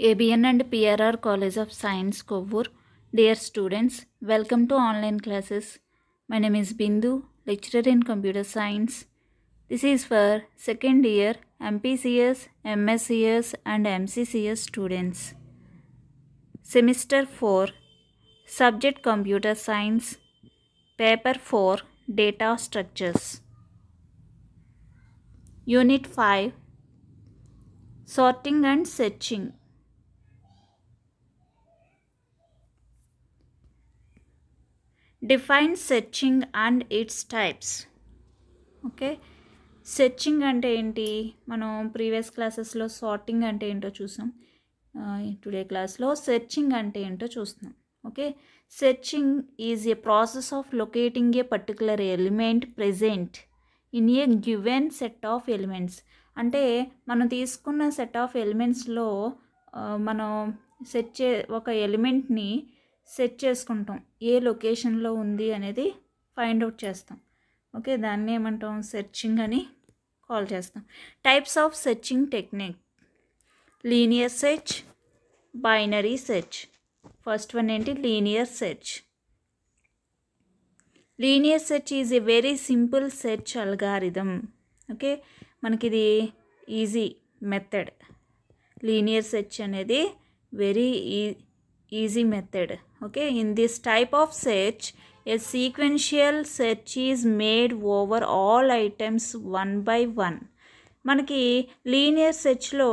ABN and PRR College of Science, Kovvur. Dear students, welcome to online classes. My name is Bindu, lecturer in computer science. This is for second year MPCS, MSCS and MCCS students. Semester 4, Subject Computer Science, Paper 4, Data Structures. Unit 5, Sorting and Searching. Define searching and its types. Okay, searching అంటే ఏంటి? మనం previous క్లాసెస్లో sorting అంటే ఏంటో చూసాం. Today క్లాస్లో searching అంటే ఏంటో చూస్తున్నాం. Okay, searching is a process of locating A particular element present in a given set of elements. అంటే మనం తీసుకున్న సెట్ ఆఫ్ ఎలిమెంట్స్లో మనం ఒక ఎలిమెంట్ని సెట్ చేసుకుంటాం, ఏ లొకేషన్లో ఉంది అనేది ఫైండ్ అవుట్ చేస్తాం. ఓకే, దాన్ని ఏమంటాం? సెర్చింగ్ అని కాల్ చేస్తాం. Types of searching technique: linear search, binary search. First one ఏంటి? Linear search. Linear search is a very simple search algorithm. Okay, మనకిది ఈజీ మెథడ్. లీనియర్ సెర్చ్ అనేది very easy method. Okay, in this type of search a sequential search is made over all items one by one. మనకి linear సెర్చ్లో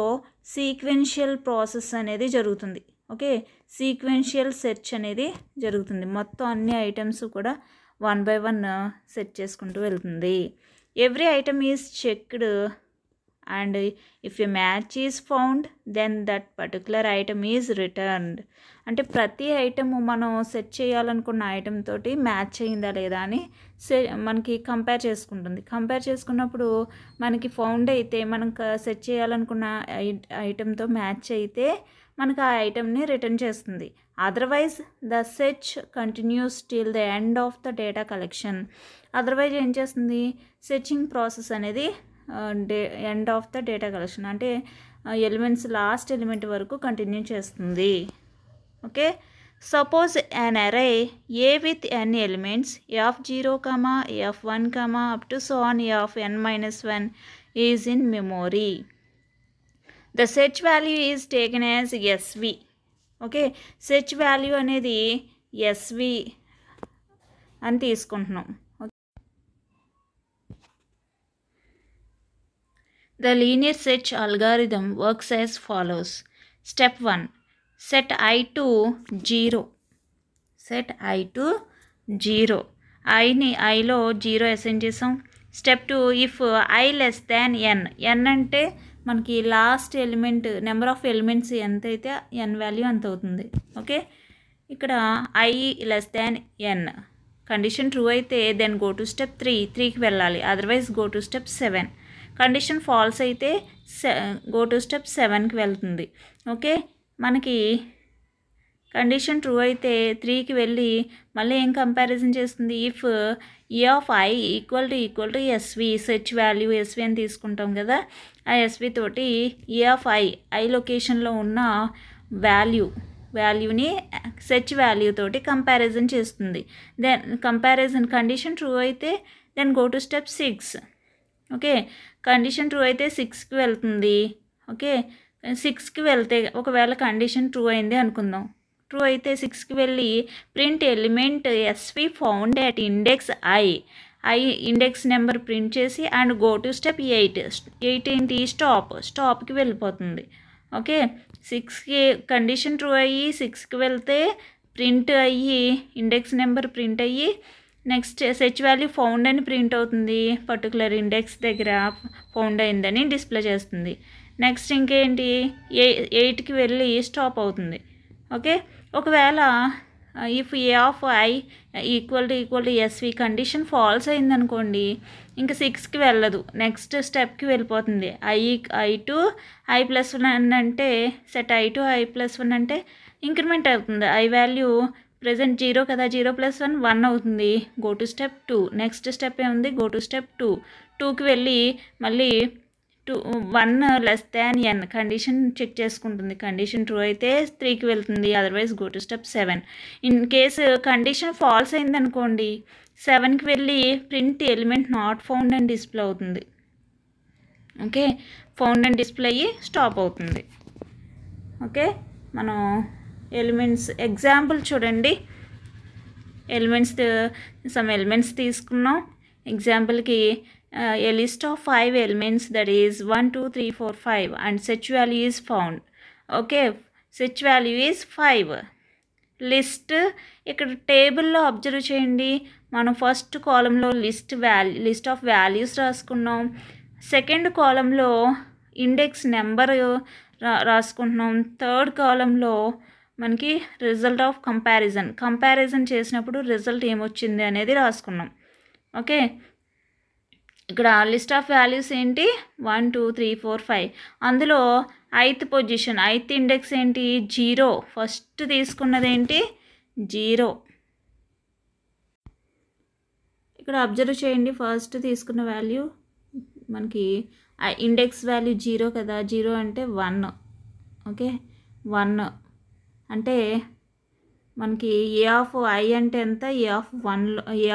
sequential process అనేది జరుగుతుంది. Okay, sequential search అనేది జరుగుతుంది. మొత్తం అన్ని items కూడా one by one search చేసుకుంటూ వెళ్తుంది. Every item is checked and if a match is found then that particular item is returned. అంటే ప్రతి ఐటమ్ మనం సెట్ చేయాలనుకున్న ఐటమ్ తోటి మ్యాచ్ అయిందా లేదా అని మనకి కంపేర్ చేసుకుంటుంది. కంపేర్ చేసుకున్నప్పుడు మనకి ఫౌండ్ అయితే, మనం సెట్ చేయాలనుకున్న ఐటమ్తో మ్యాచ్ అయితే మనకు ఆ ఐటమ్ని రిటర్న్ చేస్తుంది. Otherwise the search continues till the end of the data collection. Otherwise ఏం చేస్తుంది? సెర్చింగ్ ప్రాసెస్ అనేది end of the data collection అంటే ఎలిమెంట్స్ లాస్ట్ ఎలిమెంట్ వరకు కంటిన్యూ చేస్తుంది. Okay, suppose an array A with n elements f0, f1, up to so on fn-1 is in memory. The search value is taken as SV. Okay, search value అనేది SV అని తీసుకుంటున్నాం. The linear search algorithm works as follows. Step 1. Set I to 0. Set I to 0. Iలో 0 assign చేసాం. Step 2. If I less than n. n అంటే మనకి last element number of elements ఎంత అయితే n value అంత అవుతుంది. ఓకే, ఇక్కడ I less than n condition true అయితే దెన్ గో టు స్టెప్ 3కి వెళ్ళాలి. Otherwise go to step 7. Condition false అయితే గో టు స్టెప్ 7కి వెళ్తుంది. ఓకే, మనకి కండిషన్ ట్రూ అయితే 3కి వెళ్ళి మళ్ళీ ఏం కంపారిజన్ చేస్తుంది? If A of I equal to SV, search value SV అని తీసుకుంటాం కదా, ఆ ఎస్వి తోటి ఏ ఆఫ్ ఐ లొకేషన్లో ఉన్న వాల్యూని సెర్చ్ వాల్యూ తోటి కంపారిజన్ చేస్తుంది. దెన్ కంపారిజన్ కండిషన్ ట్రూ అయితే then go to step 6. Okay, condition true అయితే 6కి వెళ్తుంది. ఓకే, 6కి వెళ్తే ఒకవేళ కండిషన్ ట్రూ అయింది అనుకుందాం. ట్రూ అయితే 6కి వెళ్ళి print element SV found at index I index number print చేసి అండ్ గో టు స్టెప్ 8. 8 ఏంటి? స్టాప్కి వెళ్ళిపోతుంది. ఓకే, 6కి కండిషన్ ట్రూ అయ్యి 6కి వెళ్తే ప్రింట్ అయ్యి ఇండెక్స్ నెంబర్ ప్రింట్ అయ్యి నెక్స్ట్ సెర్చ్ వాల్యూ ఫౌండ్ అని ప్రింట్ అవుతుంది. పర్టికులర్ ఇండెక్స్ దగ్గర ఫౌండ్ అయిందని డిస్ప్లే చేస్తుంది. నెక్స్ట్ ఇంకేంటి? 8కి వెళ్ళి స్టాప్ అవుతుంది. ఓకే, ఒకవేళ if A of I equal to SV condition false అయిందనుకోండి, ఇంకా 6కి వెళ్ళదు, నెక్స్ట్ స్టెప్కి వెళ్ళిపోతుంది. ఐ టు I+1 అంటే సెట్ I to I+1 అంటే ఇంక్రిమెంట్ అవుతుంది. ఐ వాల్యూ ప్రెజెంట్ 0 కదా, 0 + 1 1 అవుతుంది. Go to step 2. Next step ఏముంది? Go to step 2. 2కి వెళ్ళి మళ్ళీ 1 less than n condition check చేసుకుంటుంది. కండిషన్ ట్రూ అయితే 3కి వెళ్తుంది, otherwise go to step 7. In case condition false అయిందనుకోండి 7కి వెళ్ళి ప్రింట్ ఎలిమెంట్ నాట్ ఫౌండ్ అని డిస్ప్లే అవుతుంది. ఓకే, ఫౌండ్ అని డిస్ప్లే అయ్యి స్టాప్ అవుతుంది. ఓకే, మనం ఎలిమెంట్స్ ఎగ్జాంపుల్ చూడండి. సమ్ ఎలిమెంట్స్ తీసుకున్నాం. ఎగ్జాంపుల్కి a list of 5 elements, that is 1 2 3 4 5, and such value is found. Okay, such value is 5. List ఇక్కడ టేబుల్లో అబ్జర్వ్ చేయండి. మనం ఫస్ట్ కాలంలో లిస్ట్ ఆఫ్ వాల్యూస్ రాసుకున్నాం. సెకండ్ కాలంలో ఇండెక్స్ నెంబర్ రాసుకుంటున్నాం. థర్డ్ కాలంలో మనకి రిజల్ట్ ఆఫ్ కంపారిజన్ చేసినప్పుడు రిజల్ట్ ఏమొచ్చింది అనేది రాసుకున్నాం. ఓకే, ఇక్కడ లిస్ట్ ఆఫ్ వాల్యూస్ ఏంటి 1 2 3 4 5. అందులో 8th పొజిషన్ 8th ఇండెక్స్ ఏంటి 0. ఫస్ట్ తీసుకున్నది ఏంటి 0. ఇక్కడ అబ్జర్వ్ చేయండి. ఫస్ట్ తీసుకున్న వాల్యూ మనకి ఇండెక్స్ వాల్యూ 0 కదా. 0 అంటే 1. ఓకే, 1 అంటే మనకి ఏ ఆఫ్ ఐ అంటే ఎంత, ఏ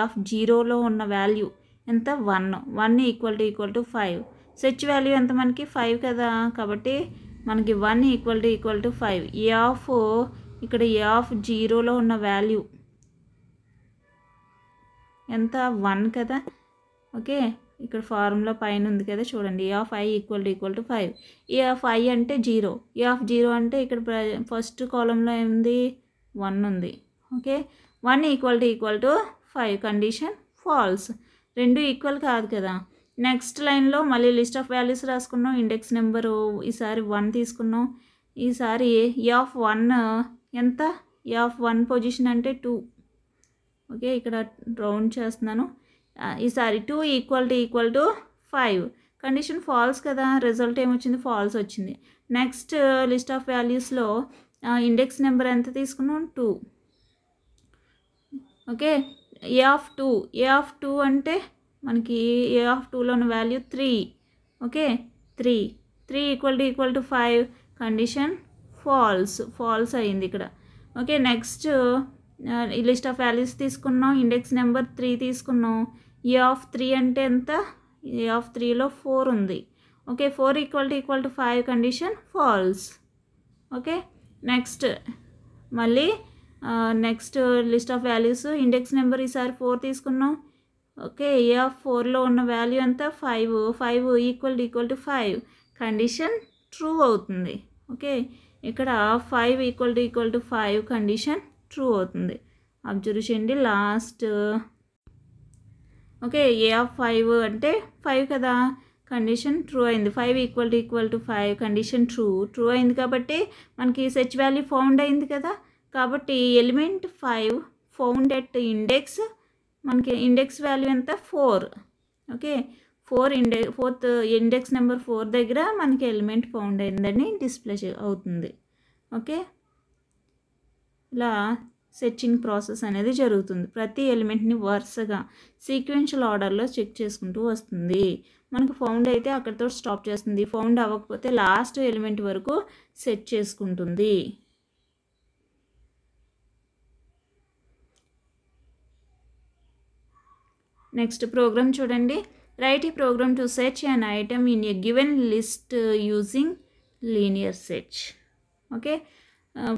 ఆఫ్ 0లో ఉన్న వాల్యూ ఎంత 1 ఈక్వల్ టు 5. సెచ్ వాల్యూ ఎంత మనకి 5 కదా. కాబట్టి మనకి 1 ఈక్వల్ టు 5. ఇక్కడ ఏ ఆఫ్ 0లో ఉన్న వాల్యూ ఎంత 1 కదా. ఓకే, ఇక్కడ ఫార్ములా పైన ఉంది కదా చూడండి. A of I equal to 5. A of I అంటే 0. ఏ ఆఫ్ 0 అంటే ఇక్కడ ఫస్ట్ కాలంలో ఏముంది 1 ఉంది. Okay, 1 equal to 5. Condition falls. రెండు ఈక్వల్ కాదు కదా. నెక్స్ట్ లైన్లో మళ్ళీ లిస్ట్ ఆఫ్ వాల్యూస్ రాసుకున్నాం. ఇండెక్స్ నెంబరు ఈసారి 1 తీసుకున్నాం. ఈసారి ఏ ఆఫ్ 1 ఎంత, ఏ ఆఫ్ 1 పొజిషన్ అంటే 2. ఓకే, ఇక్కడ రౌండ్ చేస్తున్నాను. ఈసారి 2 ఈక్వల్ టు 5. కండిషన్ ఫాల్స్ కదా. రిజల్ట్ ఏమొచ్చింది ఫాల్స్ వచ్చింది. నెక్స్ట్ లిస్ట్ ఆఫ్ వాల్యూస్లో ఇండెక్స్ నెంబర్ ఎంత తీసుకున్నాం 2. ఓకే, ఏ ఆఫ్ 2 అంటే మనకి ఏ ఆఫ్ 2లో ఉన్న value 3. Okay, 3 equal to 5. Condition falls అయింది ఇక్కడ. Okay, next list of values తీసుకున్నాం. ఇండెక్స్ నెంబర్ 3 తీసుకున్నాం. ఏ ఆఫ్ 3 అంటే ఎంత, ఏ ఆఫ్ 3లో 4 ఉంది. Okay, 4 equal to 5. Condition false. Okay, next మళ్ళీ next list of values index number ఈసారి 4 తీసుకున్నాం. ఓకే, ఏ ఆఫ్ 4లో ఉన్న వాల్యూ అంతా 5 ఈక్వల్ టు 5. కండిషన్ ట్రూ అవుతుంది. ఓకే, ఇక్కడ 5 ఈక్వల్ టు 5. కండిషన్ ట్రూ అవుతుంది. అబ్జర్వ్ చేయండి లాస్ట్. ఓకే, ఏ ఆఫ్ 5 అంటే 5 కదా. కండిషన్ ట్రూ అయింది. 5 ఈక్వల్ టు 5. కండిషన్ ట్రూ అయింది కాబట్టి మనకి సెచ్ వాల్యూ ఫౌండ్ అయింది కదా. కాబట్టి ఎలిమెంట్ 5 ఫౌండ్ ఎట్ ఇండెక్స్, మనకి ఇండెక్స్ వాల్యూ ఎంత 4. ఓకే, 4th ఇండెక్స్ నెంబర్ 4 దగ్గర మనకి ఎలిమెంట్ ఫౌండ్ అయిందని డిస్ప్లే అవుతుంది. ఓకే, ఇలా సెర్చింగ్ ప్రాసెస్ అనేది జరుగుతుంది. ప్రతి ఎలిమెంట్ని వరుసగా సీక్వెన్షియల్ ఆర్డర్లో చెక్ చేసుకుంటూ వస్తుంది. మనకు ఫౌండ్ అయితే అక్కడితో స్టాప్ చేస్తుంది. ఫౌండ్ అవ్వకపోతే లాస్ట్ ఎలిమెంట్ వరకు సెట్ చేసుకుంటుంది. నెక్స్ట్ ప్రోగ్రామ్ చూడండి. Write a program to search an item in a given list using linear search. Okay,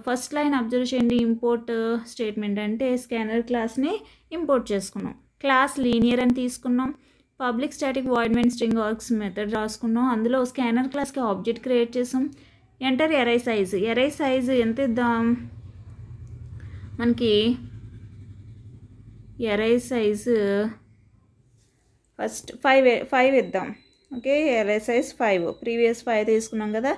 first line observe చేయండి. ఇంపోర్ట్ స్టేట్మెంట్ అంటే స్కానర్ క్లాస్ని ఇంపోర్ట్ చేసుకున్నాం. క్లాస్ లీనియర్ అని తీసుకున్నాం. Public static void main string args method రాసుకున్నాం. అందులో scanner క్లాస్కి object create చేసాం. ఎంటర్ ఎరే సైజ్ ఎంత ఇద్దాం, మనకి ఎరే సైజు ఫస్ట్ 5 ఇద్దాం. Okay, ఎరే size 5. ప్రీవియస్ 5 తీసుకున్నాం కదా.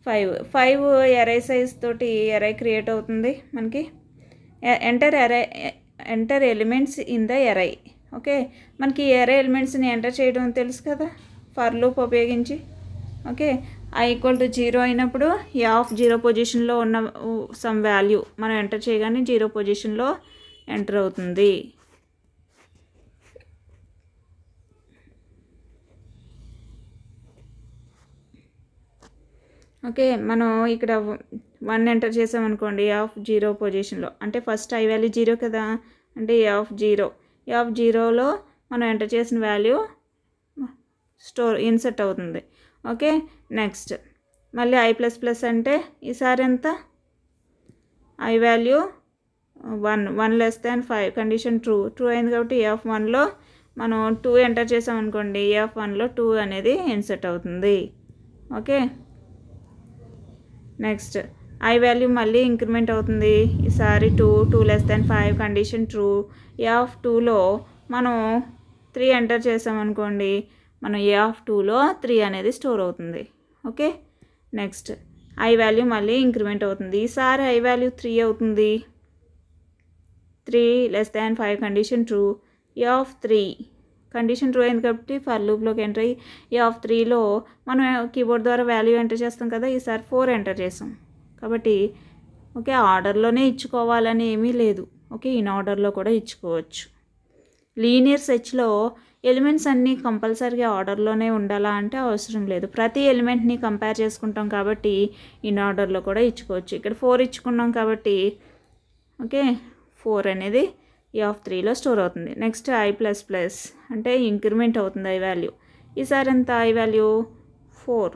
5 ఎరే సైజ్ తోటి ఎరే క్రియేట్ అవుతుంది మనకి. Enter elements in the array. Okay, మనకి ఎరే ఎలిమెంట్స్ని ఎంటర్ చేయడం తెలుసు కదా ఫర్ లూప్ ఉపయోగించి. ఓకే, I ఈక్వల్ టు 0 అయినప్పుడు ఏ ఆఫ్ 0 పొజిషన్లో ఉన్న సమ్ వాల్యూ మనం ఎంటర్ చేయగానే 0 పొజిషన్లో ఎంటర్ అవుతుంది. ఓకే, మనం ఇక్కడ 1 ఎంటర్ చేసామనుకోండి ఆఫ్ 0 పొజిషన్లో, అంటే ఫస్ట్ ఐ వాల్యూ 0 కదా, అంటే ఏ ఆఫ్ 0లో మనం ఎంటర్ చేసిన వాల్యూ ఇన్సర్ట్ అవుతుంది. ఓకే, నెక్స్ట్ మళ్ళీ ఐ ప్లస్ ప్లస్ అంటే ఈసారి ఎంత, I value 1 less than 5 condition true అయింది కాబట్టి ఏ ఆఫ్ 1లో మనం 2 ఎంటర్ చేసామనుకోండి, ఏ ఆఫ్ 1లో 2 అనేది ఇన్సర్ట్ అవుతుంది. ఓకే, నెక్స్ట్ ఐ వాల్యూ మళ్ళీ ఇంక్రిమెంట్ అవుతుంది, ఈసారి 2 less than 5 condition true. A of 2లో మనం 3 ఎంటర్ చేసామనుకోండి, మనం ఏ ఆఫ్ 2లో 3 అనేది స్టోర్ అవుతుంది. ఓకే, నెక్స్ట్ ఐ వాల్యూ మళ్ళీ ఇంక్రిమెంట్ అవుతుంది, ఈసారి ఐ వాల్యూ 3 అవుతుంది. 3 less than 5 condition true. A of 3 condition true అయింది కాబట్టి ఫర్ లూప్లోకి ఎంటర్ అయ్యి ఏ ఆఫ్ 3లో మనం కీబోర్డ్ ద్వారా వాల్యూ ఎంటర్ చేస్తాం కదా, ఈసారి 4 ఎంటర్ చేసాం కాబట్టి ఓకే, ఆర్డర్లోనే ఇచ్చుకోవాలని ఏమీ లేదు. ఓకే, ఇన్ ఆర్డర్లో కూడా ఇచ్చుకోవచ్చు. లీనియర్ సెర్చ్లో ఎలిమెంట్స్ అన్నీ కంపల్సరీగా ఆర్డర్లోనే ఉండాలా అంటే అవసరం లేదు. ప్రతి ఎలిమెంట్ని కంపేర్ చేసుకుంటాం కాబట్టి ఇన్ ఆర్డర్లో కూడా ఇచ్చుకోవచ్చు. ఇక్కడ 4 ఇచ్చుకున్నాం కాబట్టి ఓకే, 4 అనేది ఏ ఆఫ్ 3లో స్టోర్ అవుతుంది. నెక్స్ట్ ఐ ప్లస్ ప్లస్ అంటే ఇంక్రిమెంట్ అవుతుంది ఐ వాల్యూ, ఈసారి ఎంత I value 4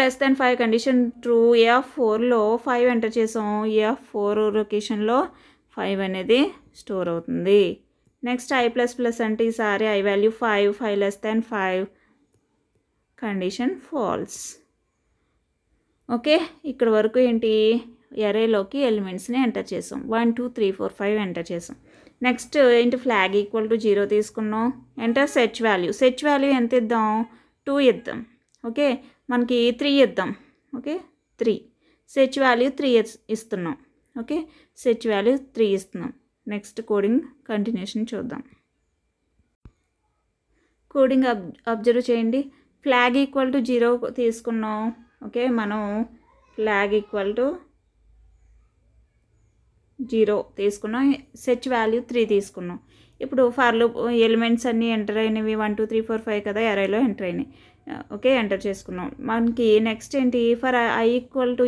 less than 5 condition true. A of 4లో 5 ఎంటర్ చేసాం, ఏ ఆఫ్ 4 లొకేషన్లో 5 అనేది స్టోర్ అవుతుంది. నెక్స్ట్ ఐ ప్లస్ ప్లస్ అంటే ఈసారి I value 5 less than 5 condition false. Okay, ఇక్కడ వరకు ఏంటి, ఎరేలోకి ఎలిమెంట్స్ని ఎంటర్ చేసాం. 1 2 3 4 5 ఎంటర్ చేసాం. నెక్స్ట్ ఏంటి, ఫ్లాగ్ ఈక్వల్ టు 0 తీసుకున్నాం. ఎంటర్ సెర్చ్ వాల్యూ ఎంత ఇద్దాం, 2 ఇద్దాం. ఓకే, మనకి 3 ఇద్దాం. ఓకే, 3 సెర్చ్ వాల్యూ 3 ఇస్తున్నాం. ఓకే, సెర్చ్ వాల్యూ 3 ఇస్తున్నాం. నెక్స్ట్ కోడింగ్ కంటిన్యూషన్ చూద్దాం. కోడింగ్ అబ్జర్వ్ చేయండి. ఫ్లాగ్ ఈక్వల్ టు 0 తీసుకున్నాం. ఓకే, మనం ఫ్లాగ్ ఈక్వల్ టు 0 తీసుకున్నాం, సెర్చ్ వాల్యూ 3 తీసుకున్నాం. ఇప్పుడు ఫర్ లూప్ ఎలిమెంట్స్ అన్నీ ఎంటర్ అయినవి 1 2 3 4 5 కదా, అరేలో ఎంటర్ అయినాయి. ఓకే, ఎంటర్ చేసుకున్నాం. మనకి నెక్స్ట్ ఏంటి, for I equal to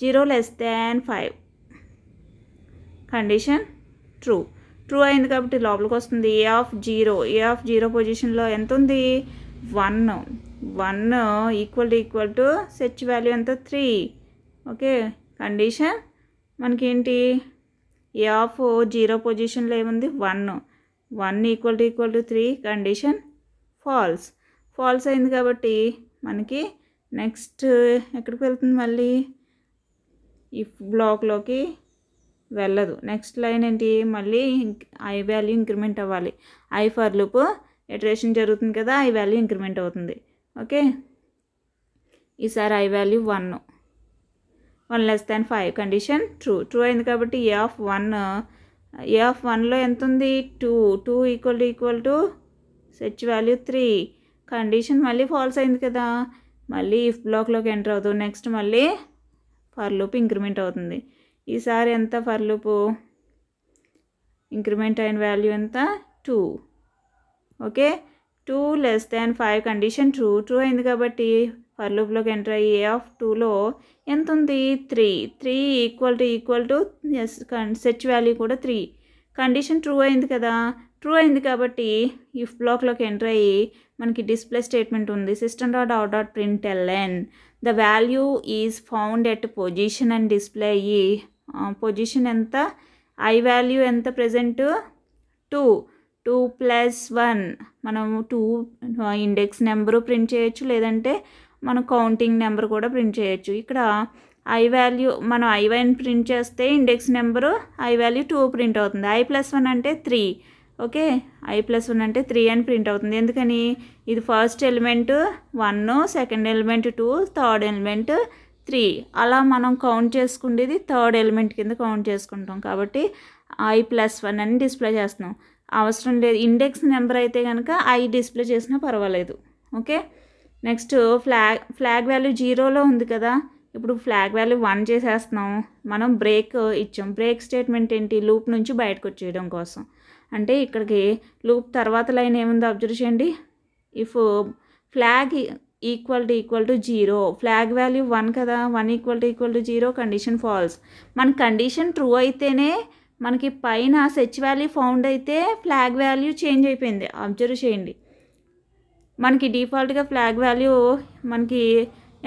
0 less than 5 condition true అయింది కాబట్టి లోపలికి వస్తుంది. ఏ ఆఫ్ 0 పొజిషన్లో ఎంత ఉంది, 1 ఈక్వల్ టు సెర్చ్ వాల్యూ ఎంత 3. ఓకే, కండిషన్ మనకేంటి, ఏ ఆఫ్ 0 పొజిషన్లో ఏముంది 1 ఈక్వల్ టు 3 కండిషన్ ఫాల్స్ అయింది కాబట్టి మనకి నెక్స్ట్ ఎక్కడికి వెళ్తుంది, మళ్ళీ ఇఫ్ బ్లాక్లోకి వెళ్ళదు. నెక్స్ట్ లైన్ ఏంటి, మళ్ళీ ఐ వాల్యూ ఇంక్రిమెంట్ అవ్వాలి. ఐ ఫర్ లూప్ ఇటరేషన్ జరుగుతుంది కదా, ఐ వాల్యూ ఇంక్రిమెంట్ అవుతుంది. ఓకే, ఈసారి I value 1 less than 5 condition true అయింది కాబట్టి ఏ ఆఫ్ 1లో ఎంత ఉంది, 2 equal to search value 3 condition మళ్ళీ ఫాల్స్ అయింది కదా, మళ్ళీ ఇఫ్ బ్లాక్లోకి ఎంటర్ అవుతుంది. నెక్స్ట్ మళ్ళీ ఫర్ లూప్ ఇంక్రిమెంట్ అవుతుంది. ఈసారి ఎంత ఫర్ లూపు ఇంక్రిమెంట్ అయిన వాల్యూ ఎంత 2. Okay, 2 less than 5 condition true అయింది కాబట్టి ఫర్ లూప్లోకి ఎంటర్ అయ్యి ఏ ఆఫ్ 2లో ఎంత ఉంది, 3 ఈక్వల్ టు సెర్చ్ వాల్యూ కూడా 3 కండిషన్ ట్రూ అయింది కదా. ట్రూ అయింది కాబట్టి ఇఫ్ బ్లాక్లోకి ఎంటర్ అయ్యి మనకి డిస్ప్లే స్టేట్మెంట్ ఉంది, system.out.println the value is found at position and display అయ్యి పొజిషన్ ఎంత, ఐ వాల్యూ ఎంత ప్రజెంట్ 2 ప్లస్ 1 మనం 2 ఇండెక్స్ నెంబరు ప్రింట్ చేయొచ్చు, లేదంటే మనం కౌంటింగ్ నెంబర్ కూడా ప్రింట్ చేయొచ్చు. ఇక్కడ ఐ వాల్యూ మనం i1 ప్రింట్ చేస్తే index number I value 2 print అవుతుంది. i+1 అంటే 3. ఓకే, i+1 అంటే 3 అని ప్రింట్ అవుతుంది. ఎందుకని, ఇది first element 1, second element 2, third element 3, అలా మనం కౌంట్ చేసుకునేది థర్డ్ ఎలిమెంట్ కింద కౌంట్ చేసుకుంటాం కాబట్టి i+1 అని డిస్ప్లే చేస్తున్నాం. అవసరం లేదు, ఇండెక్స్ నెంబర్ అయితే కనుక ఐ డిస్ప్లే చేసినా పర్వాలేదు. ఓకే, నెక్స్ట్ ఫ్లాగ్ వాల్యూ 0లో ఉంది కదా, ఇప్పుడు ఫ్లాగ్ వాల్యూ 1 చేసేస్తున్నాం. మనం బ్రేక్ ఇచ్చాం. బ్రేక్ స్టేట్మెంట్ ఏంటి, లూప్ నుంచి బయటకు వచ్చేయడం కోసం. అంటే ఇక్కడికి లూప్ తర్వాత లైన్ ఏముందో అబ్జర్వ్ చేయండి. If flag equal to 0, flag value 1 కదా, 1 ఈక్వల్ టు 0, కండిషన్ ఫాల్స్. మన కండిషన్ ట్రూ అయితేనే మనకి పైన సెర్చ్ వాల్యూ ఫౌండ్ అయితే ఫ్లాగ్ వాల్యూ చేంజ్ అయిపోయింది. అబ్జర్వ్ చేయండి, మనకి డిఫాల్ట్గా ఫ్లాగ్ వాల్యూ మనకి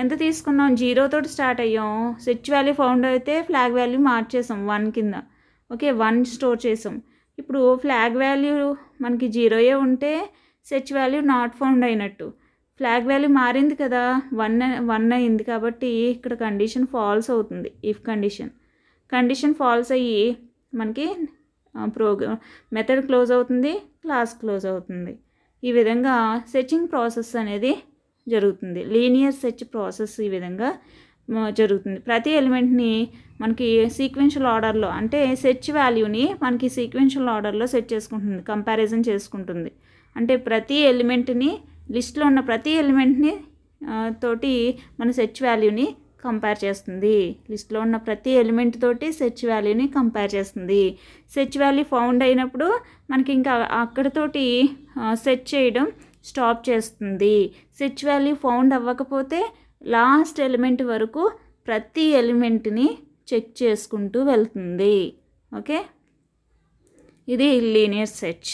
ఎంత తీసుకున్నాం, 0 తోటి స్టార్ట్ అయ్యాం. సెర్చ్ వాల్యూ ఫౌండ్ అయితే ఫ్లాగ్ వాల్యూ మార్చేసాం 1 కింద. ఓకే, 1 స్టోర్ చేసాం. ఇప్పుడు ఫ్లాగ్ వాల్యూ మనకి 0 ఉంటే సెర్చ్ వాల్యూ నాట్ ఫౌండ్ అయినట్టు. ఫ్లాగ్ వాల్యూ మారింది కదా, 1 అయింది కాబట్టి ఇక్కడ కండిషన్ ఫాల్స్ అవుతుంది. ఇఫ్ కండిషన్ ఫాల్స్ అయ్యి మనకి మెథడ్ క్లోజ్ అవుతుంది, క్లాస్ క్లోజ్ అవుతుంది. ఈ విధంగా సెర్చింగ్ ప్రాసెస్ అనేది జరుగుతుంది. లీనియర్ సెర్చ్ ప్రాసెస్ ఈ విధంగా జరుగుతుంది. ప్రతి ఎలిమెంట్ని మనకి సీక్వెన్షియల్ ఆర్డర్లో, అంటే సెర్చ్ వాల్యూని మనకి సీక్వెన్షియల్ ఆర్డర్లో సెట్ చేసుకుంటుంది, కంపారిజన్ చేసుకుంటుంది. అంటే ప్రతి ఎలిమెంట్ని, లిస్ట్లో ఉన్న ప్రతి ఎలిమెంట్ని తోటి మన సెర్చ్ వాల్యూని కంపేర్ చేస్తుంది. లిస్ట్లో ఉన్న ప్రతి ఎలిమెంట్ తోటి సెర్చ్ వాల్యూని కంపేర్ చేస్తుంది. సెర్చ్ వాల్యూ ఫౌండ్ అయినప్పుడు మనకి ఇంకా అక్కడితోటి సెర్చ్ చేయడం స్టాప్ చేస్తుంది. సెర్చ్ వాల్యూ ఫౌండ్ అవ్వకపోతే లాస్ట్ ఎలిమెంట్ వరకు ప్రతి ఎలిమెంట్ని చెక్ చేసుకుంటూ వెళ్తుంది. ఓకే, ఇది లీనియర్ సెర్చ్.